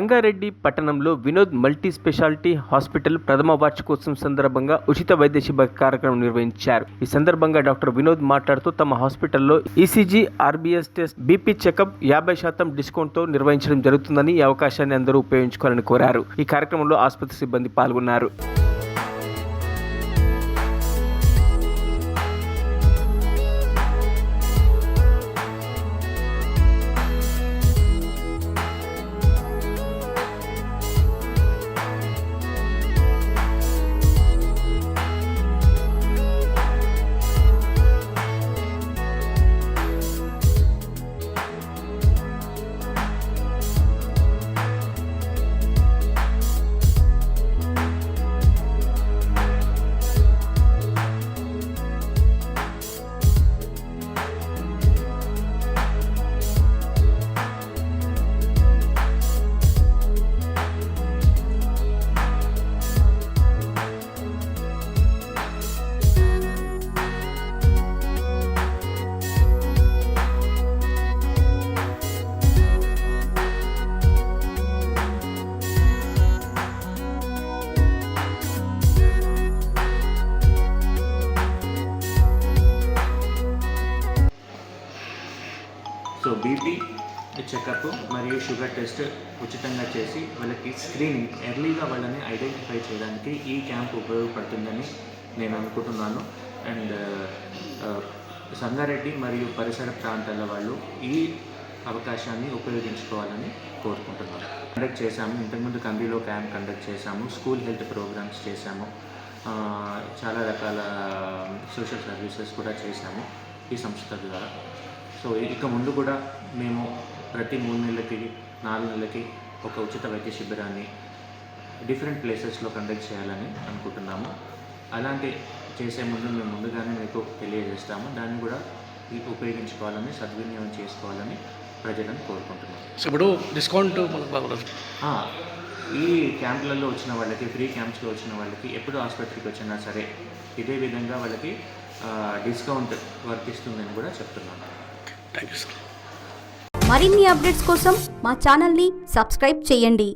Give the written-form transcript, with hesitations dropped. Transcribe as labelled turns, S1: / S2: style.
S1: సంగారెడ్డి పట్టణంలో Vinod multi speciality hospital ప్రథమ వార్షికోత్సవం సందర్భంగా ఉచిత వైద్య శిబిర కార్యక్రమం నిర్వహించారు. ఈ సందర్భంగా డాక్టర్ వినోద్ మాట్లాడుతూ తమ హాస్పిటల్లో ECG, RBS test, BP checkup 50% డిస్కౌంట్తో నిర్వహించడం జరుగుతుందని ఈ అవకాశాన్ని అందరూ ఉపయోగించుకోవాలని కోరారు. ఈ కార్యక్రమంలో ఆసుపత్రి సిబ్బంది పాల్గొన్నారు.
S2: సో బీపీ చెకప్ మరియు షుగర్ టెస్ట్ ఉచితంగా చేసి వాళ్ళకి స్క్రీనింగ్ ఎర్లీగా వాళ్ళని ఐడెంటిఫై చేయడానికి ఈ క్యాంప్ ఉపయోగపడుతుందని నేను అనుకుంటున్నాను. అండ్ సంగారెడ్డి మరియు పరిసర ప్రాంతాల వాళ్ళు ఈ అవకాశాన్ని ఉపయోగించుకోవాలని కోరుకుంటున్నాను. కండక్ట్ చేశాము, ఇంతకుముందు కందిలో క్యాంప్ కండక్ట్ చేశాము, స్కూల్ హెల్త్ ప్రోగ్రామ్స్ చేశాము, చాలా రకాల సోషల్ సర్వీసెస్ కూడా చేశాము ఈ సంస్థ ద్వారా. సో ఇక ముందు కూడా మేము ప్రతి 3 నెలలకి 4 నెలలకి ఒక ఉచిత వైద్య శిబిరాన్ని డిఫరెంట్ ప్లేసెస్లో కండక్ట్ చేయాలని అనుకుంటున్నాము. అలాంటి చేసే ముందు మేము ముందుగానే మీకు తెలియజేస్తాము. దాన్ని కూడా ఉపయోగించుకోవాలని, సద్వినియోగం చేసుకోవాలని ప్రజలను కోరుకుంటున్నాము.
S3: ఇప్పుడు డిస్కౌంట్
S2: ఈ క్యాంపులలో వచ్చిన వాళ్ళకి, ఫ్రీ క్యాంప్స్లో వచ్చిన వాళ్ళకి ఎప్పుడు ఆసుపత్రికి వచ్చినా సరే ఇదే విధంగా వాళ్ళకి డిస్కౌంట్ వర్తిస్తుందని కూడా చెప్తున్నాను.
S3: Thank you sir.
S4: మరిన్ని అప్డేట్స్ కోసం మా ఛానల్ని సబ్స్క్రైబ్ చేయండి.